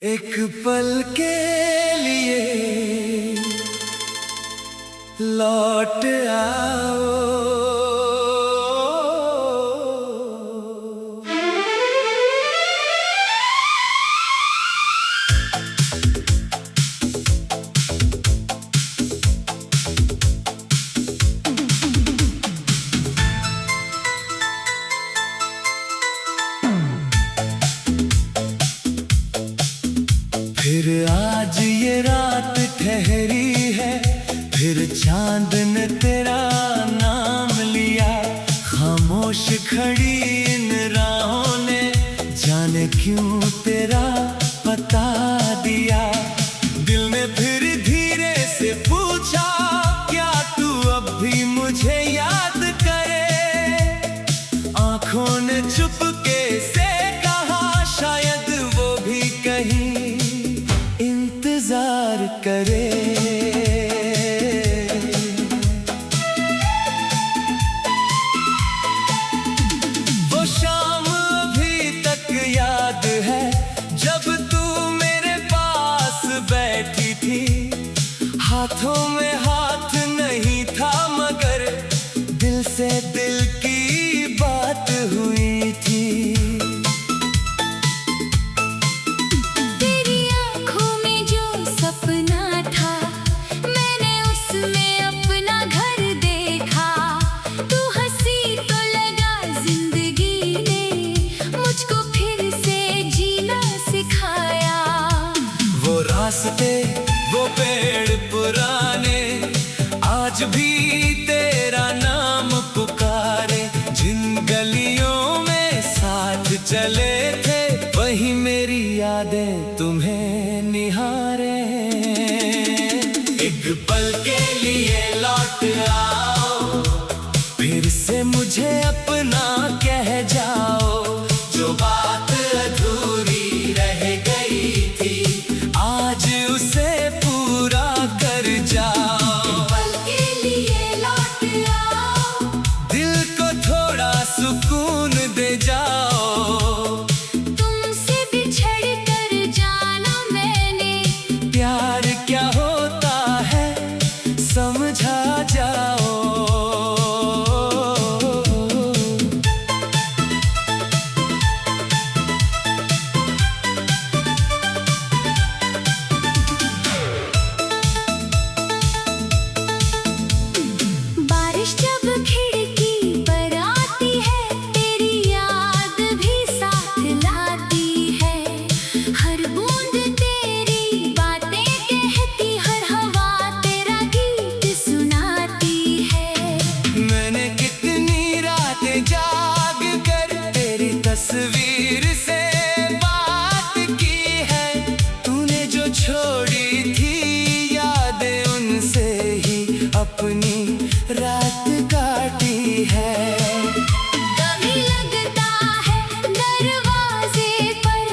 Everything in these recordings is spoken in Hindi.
एक पल के लिए लौट आओ। फिर आज ये रात ठहरी है, फिर चांद ने तेरा नाम लिया। खामोश खड़ी इन राहों ने जाने क्यों तेरा पता दिया। दिल ने फिर धीरे से पूछा, क्या तू अब भी मुझे याद करे? आंखों ने चुपके से कहा, शायद वो भी कहीं इंतजार करे। वो शाम अभी तक याद है, जब तू मेरे पास बैठी थी। हाथों में हाथ नहीं था, मगर दिल से दिल की बात हुई थी। रास्ते वो पेड़ पुराने आज भी तेरा नाम पुकारे। जिन गलियों में साथ चले थे, वही मेरी यादें तुम्हें निहारे। एक पल के लिए लौट आओ, फिर से मुझे अपना कह जाओ। जो बात अधूरी रह गई थी, आज उसे पूरा कर जाओ। पल के लिए लौट आओ, दिल को थोड़ा सुकून दे जाओ। तुमसे बिछड़ कर जाना मैंने, प्यार क्या होता है समझा जाओ। तस्वीर से बात की है, तूने जो छोड़ी थी यादें, उनसे ही अपनी रात काटी है। कभी लगता है दरवाजे पर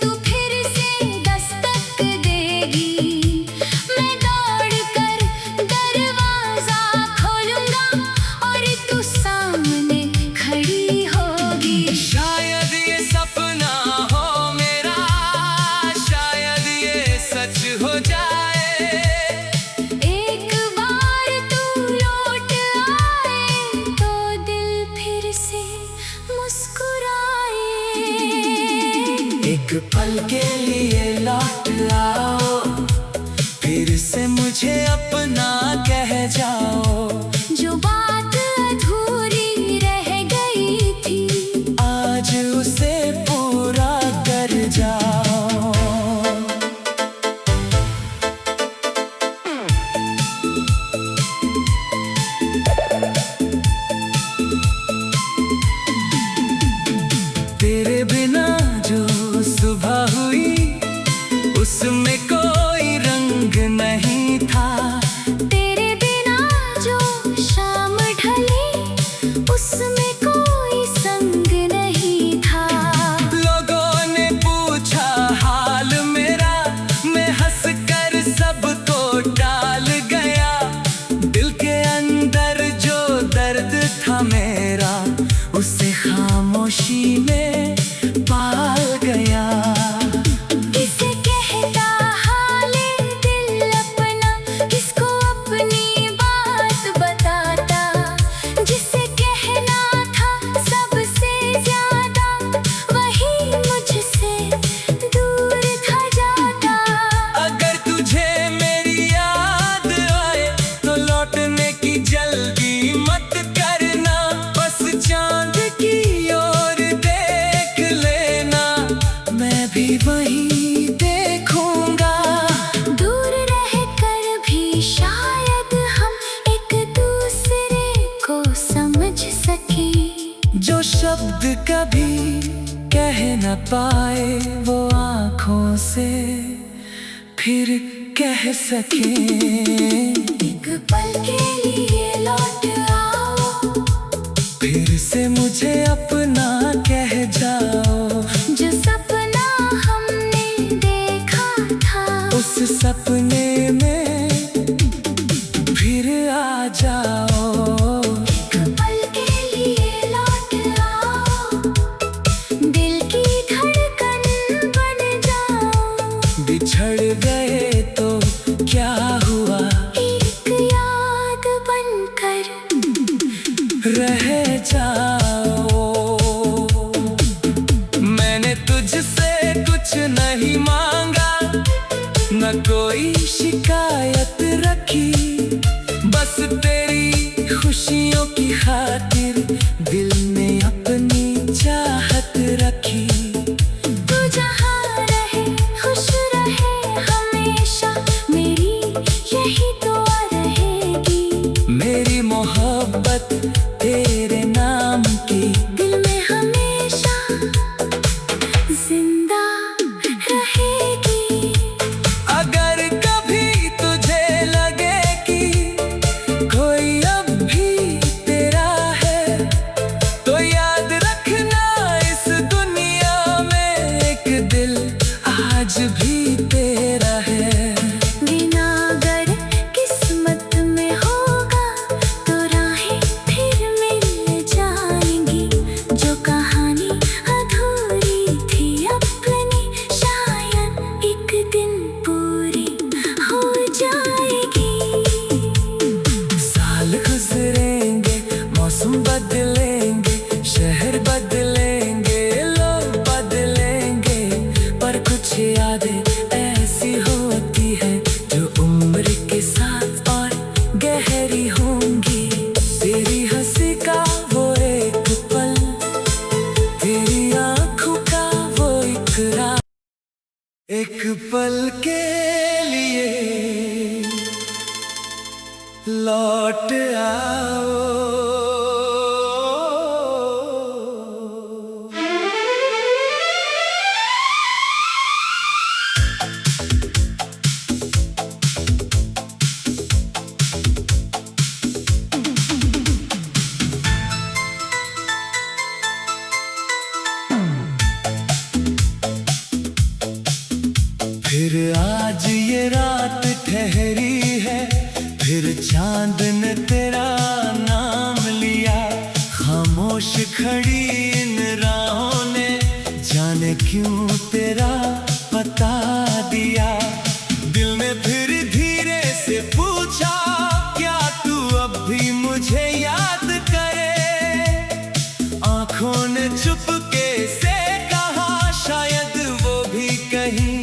तू फिर से दस्तक देगी। मैं दौड़ कर दरवाजा खोलूंगा और तू सामने खड़ी होगी। शायद ये सपना हो मेरा, शायद ये सच हो जाए। एक बार तू लौट आए तो दिल फिर से मुस्कुराए। एक पल के लिए लौट आओ, फिर से मुझे अपना कह जाओ। जो बात अधूरी रह गई थी, आज उसे पूरा कर जाओ। तेरे बिना जो सुबह हुई, उसमें कोई रंग नहीं था। तेरे बिना वहीं देखूंगा। दूर रहकर भी शायद हम एक दूसरे को समझ सके। जो शब्द कभी कह न पाए वो आँखों से फिर कह सके। एक पल के लिए लौट आओ, फिर से मुझे अपना कह जाओ। जो सपना हमने देखा था, उस सपने में फिर आ जाओ। एक पल के लिए लौट आओ, दिल की धड़कन बन जाओ। बिछड़ गए तो क्या हुआ, एक याद बनकर रह जाओ। मैंने तुझसे कुछ नहीं मांगा, न कोई शिकायत रखी। बस तेरी खुशियों की खातिर दिल में अपनी चाहत रखी। तू जहाँ रहे खुश रहे हमेशा, मेरी यही दुआ रहेगी। मेरी मोहब्बत तेरे नाम की दिल में हमेशा जिंदा रहेगी। अगर कभी तुझे लगे कि कोई अब भी तेरा है, तो याद रखना इस दुनिया में एक दिल आज भी तेरा है। बिना अगर किस्मत में होगा तो राहें फिर मिल जाएंगी। जो कहानी अधूरी थी अपनी, शायद एक दिन पूरी हो जाएगी। साल गुजरेंगे, मौसम बदलेंगे, शहर बदलेंगे, लोग बदलेंगे, पर कुछ यादें ऐसी होती है जो उम्र के साथ और गहरी होंगी। तेरी हंसी का वो एक पल, तेरी आंखों का वो इकरार, एक पल के लिए लौट आओ। फिर आज ये रात ठहरी है, फिर चांद ने तेरा नाम लिया। खामोश खड़ी इन राहों ने जाने क्यों तेरा बता दिया। दिल ने फिर धीरे से पूछा, क्या तू अब भी मुझे याद करे। आंखों ने चुपके से कहा, शायद वो भी कहीं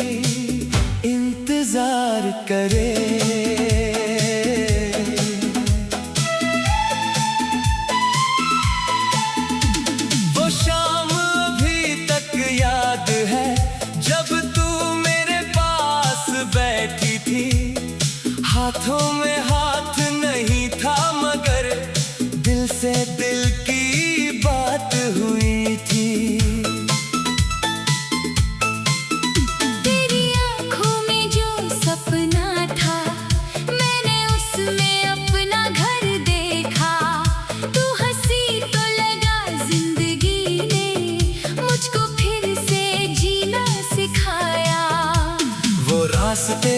इंतजार करे। वो शाम अभी तक याद है जब तू मेरे पास बैठी थी। हाथों में हाथ नहीं था मगर दिल से दिल की बात हुई थी। तेरी आँखों में जो सपना था, मैंने उसमें अपना घर देखा। तू हंसी तो लगा जिंदगी ने मुझको फिर से जीना सिखाया। वो रास्ते,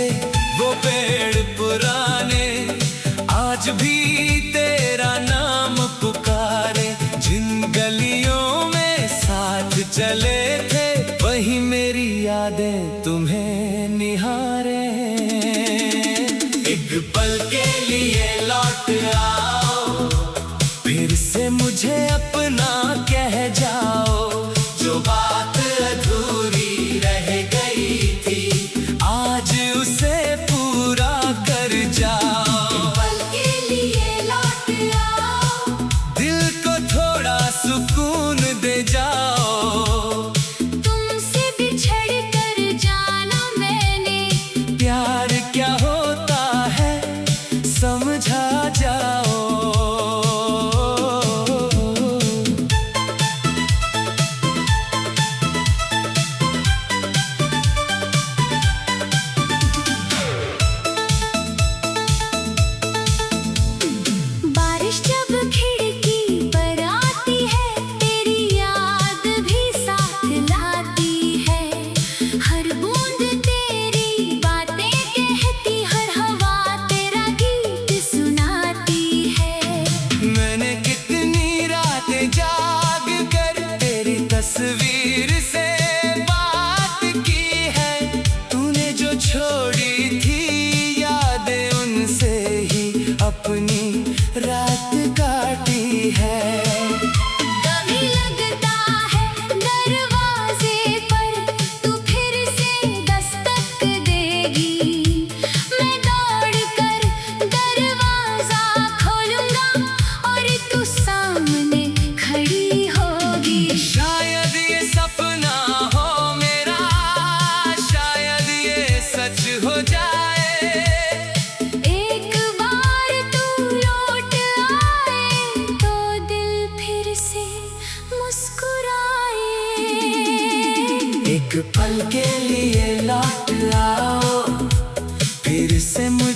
वो पेड़ पुराने आज भी तेरा नाम पुकारे। जिन गलियों में साथ चले थे, वही मेरी यादें तुम्हें निहारे। एक पल के लिए लौट आओ, फिर से मुझे अपना कह जाओ। जो बात अधूरी रह गई थी, आज उसे पूरा कर जाओ। पल के लिए लौट आओ, दिल को थोड़ा सुकून दे जाओ। तुमसे बिछड़ कर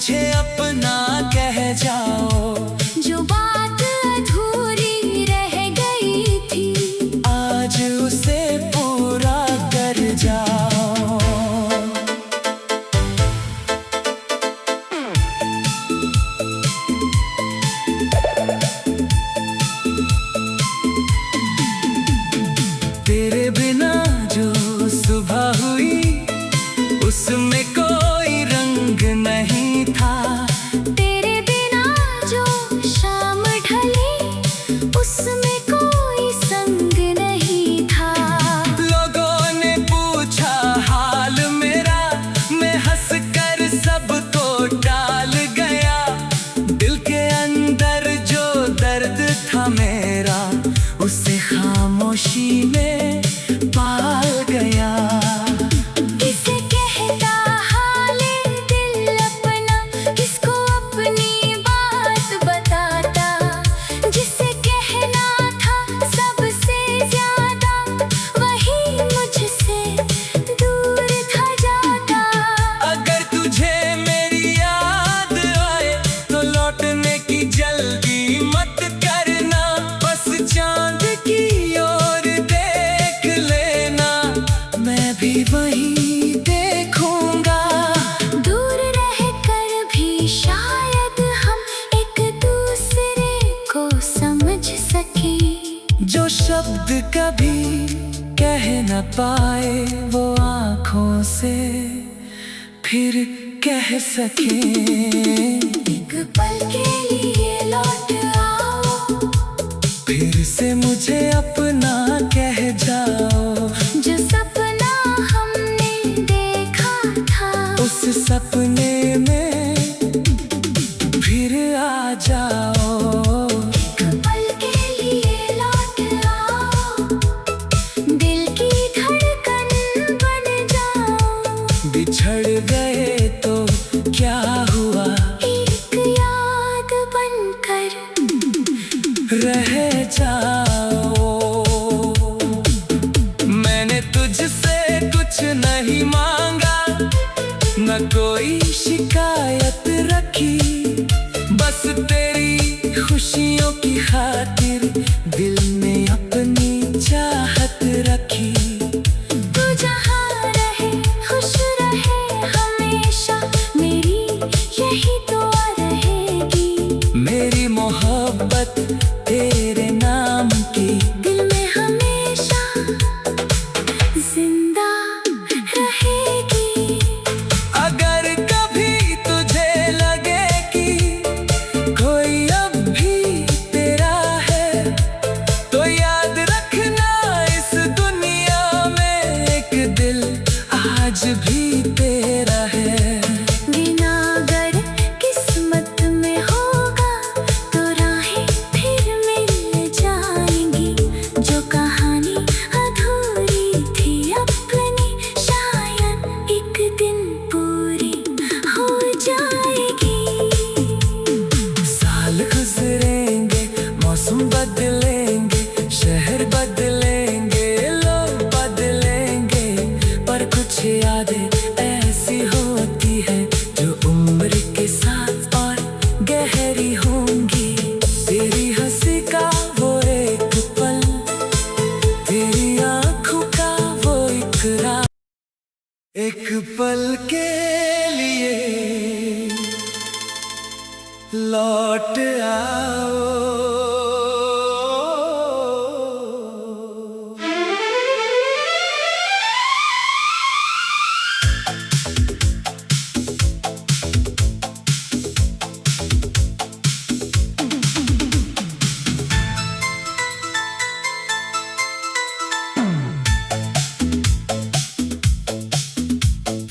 मुझे अपना कह जाओ। जो बात अधूरी रह गई थी, आज उसे पूरा कर जाओ। तेरे बिना जो सुबह हुई, उसमें कोई रंग नहीं था। तेरे बिना जो शाम ढली, उसमें कोई संग नहीं था। लोगों ने पूछा हाल मेरा, मैं हंसकर सबको टाल गया। दिल के अंदर जो दर्द था मेरा, उसे खामोशी में पाल गया। किसे कहता हाले दिल अपना, किसको अपनी बात बताता। जिसे कहना था सबसे ज्यादा, वही मुझसे दूर था जाता। अगर तुझे मेरी याद आए, तो लौटने की जल्दी मत करना। बस चांद की ओर देख लेना, मैं भी वही देखूंगा। दूर रहकर भी शायद हम एक दूसरे को समझ सके। जो शब्द कभी कह न पाए, वो आँखों से फिर कह सके। एक पल के लिए लौट आओ, फिर से मुझे अपना कह जाओ। जो सपना हमने देखा था, उस सपने में फिर आ जाओ। एक पल के लिए लौट आओ, दिल की धड़कन बन जाओ। बिछड़ गए तो क्या हुआ, एक याद बनकर रह जाओ। मैंने तुझसे कुछ नहीं मांगा, न कोई शिकायत रखी। बस तेरी खुशियों की खातिर दिल में अपनी चाहत रखी। तू जहाँ रहे खुश रहे हमेशा, मेरी यही दुआ रहेगी। मेरी मोहब्बत तेरे नाम की दिल में हमेशा जिंदा रहेगी। अगर कभी तुझे लगे कि कोई अब भी तेरा है, तो याद रखना इस दुनिया में एक दिल आज भी तेरा है। बिना अगर किस्मत में होगा, तो राहें फिर मिल जाएंगी। जो कहानी अधूरी थी अपनी, शायद एक दिन पूरी हो जाएगी। साल गुजरेंगे, मौसम बदलेंगे, शहर बदलेंगे, लोग बदलेंगे, पर कुछ यादें ऐसी होती है जो उम्र के साथ और गहरी होंगी। तेरी हंसी का वो एक पल, तेरी आंखों का वो इकरार, एक पल के लिए लौट आओ।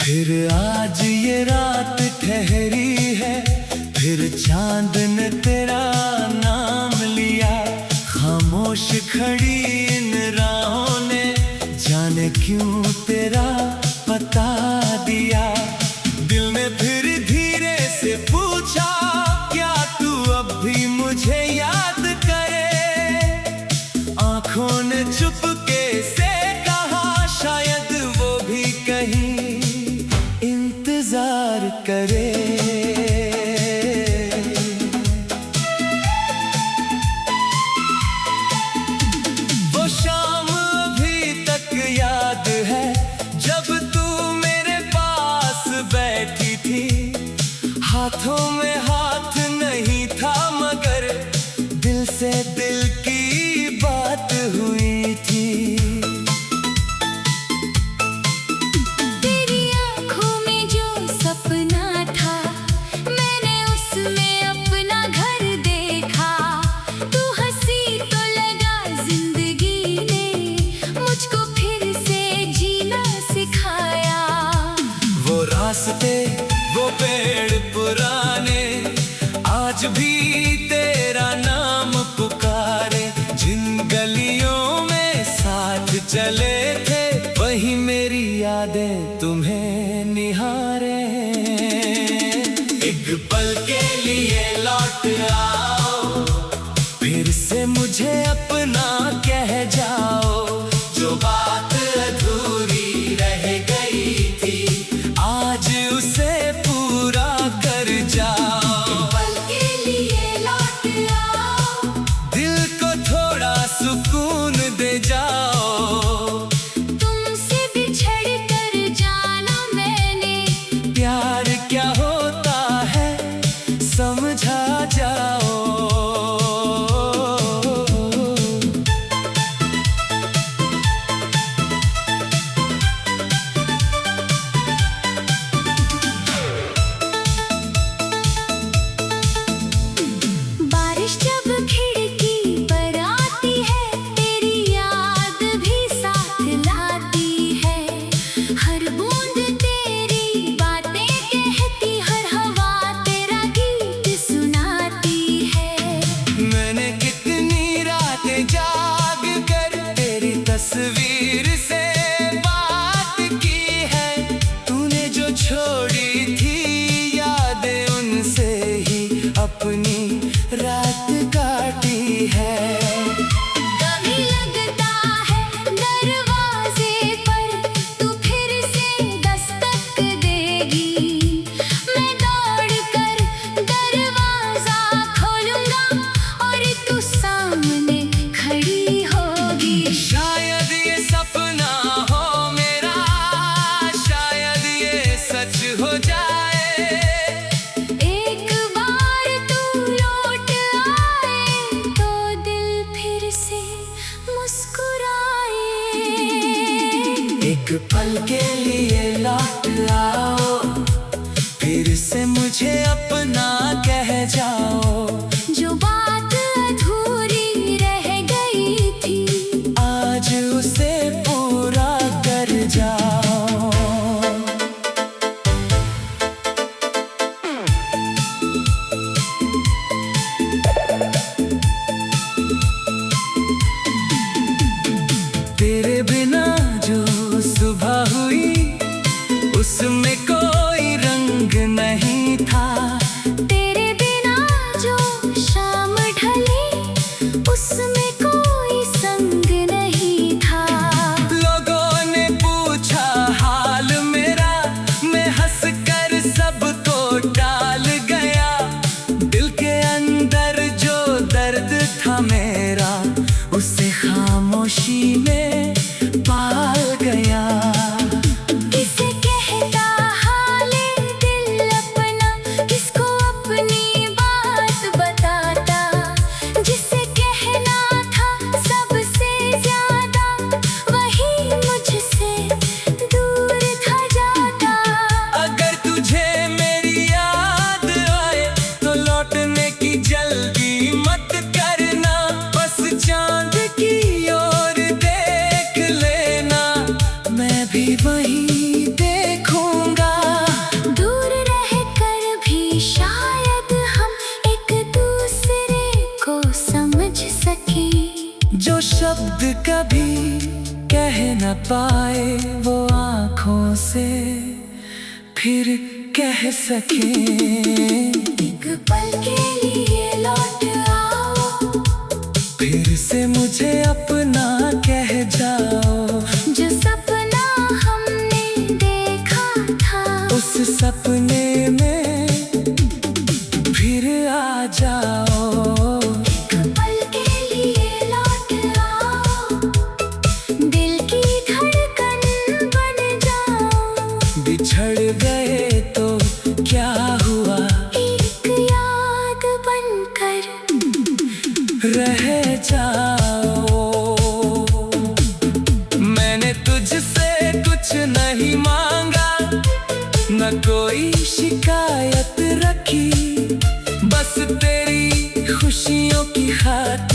फिर आज ये रात ठहरी है, फिर चांद ने तेरा नाम लिया। खामोश खड़ी इन राहों ने, जाने क्यों तेरा पता दिया। दिल ने फिर धीरे से पूछा, क्या तू अब भी मुझे याद करे। आंखों ने चुपके से कहा, शायद वो भी कहीं इंतजार करे। रास्ते वो पेड़ पुराने आज भी तेरा नाम पुकारे। जिन गलियों में साथ चले थे वही मेरी यादें तुम्हें निहारे। एक पल के लिए लौट आओ, फिर से मुझे अपना कह जाओ। जो बात अधूरी रह गई थी आज उसे पूरा कर जाओ। पल के लिए लौट आओ, दिल को थोड़ा सुकून दे जाओ। तुमसे बिछड़ कर जाना मैंने, प्यार क्या होता है समझा जाओ। बारिश जब खिड़की पर आती है तेरी याद भी साथ लाती है। हर बूंद तेरी बातें कहती, हर हवा तेरा गीत सुनाती है। मैंने कितनी रातें जाग कर तेरी तस्वीर से बात की है। तूने जो छोड़ी थी यादें उनसे ही अपनी रात काटी है। कभी लगता है दरवाजे पर तू फिर से दस्तक देगी। मैं दौड़ कर दरवाजा खोलूंगा और तू सामने खड़ी होगी। शायद ये सपना हो मेरा, शायद ये सच हो जाए। एक बार तू लौट आए तो दिल फिर से मुस्कुराए। एक पल के लिए लौट आओ, फिर से मुझे अपना कह जाओ। जो बात अधूरी रह गई थी आज उसे पूरा कर जाओ। तेरे बिना जो सुबह हुई उसमें कोई रंग नहीं था। तेरे बिना जो शाम ढली उसमें कोई संग नहीं था। लोगों ने पूछा हाल मेरा, मैं हंस कर सबको टाल गया। दिल के अंदर जो दर्द था मेरा उसे खामोशी में पाल गया। किसे कहता हाले दिल अपना, किसको अपनी बात बताता। जिसे कहना था सबसे ज्यादा वही मुझसे दूर था जाता। अगर तुझे मेरी याद आए तो लौटने की जल्दी मत करना। बस चांद की ओर देख लेना, मैं भी वही देखूंगा। दूर रहकर भी शायद हम एक दूसरे को समझ सके। जो शब्द कभी कह न पाए वो आँखों से फिर कह सके। एक पल के लिए लौट आओ, फिर से मुझे अपना कह जाओ। जो सपना हमने देखा था उस सपने में फिर आ जाओ। एक पल के लिए लौट आओ, दिल की धड़कन बन जाओ। बिछड़ गए तो क्या हुआ, एक याद बनकर रह जाओ। मैंने तुझसे कुछ नहीं मांगा, न कोई शिकायत रखी। बस तेरी खुशियों की खातिर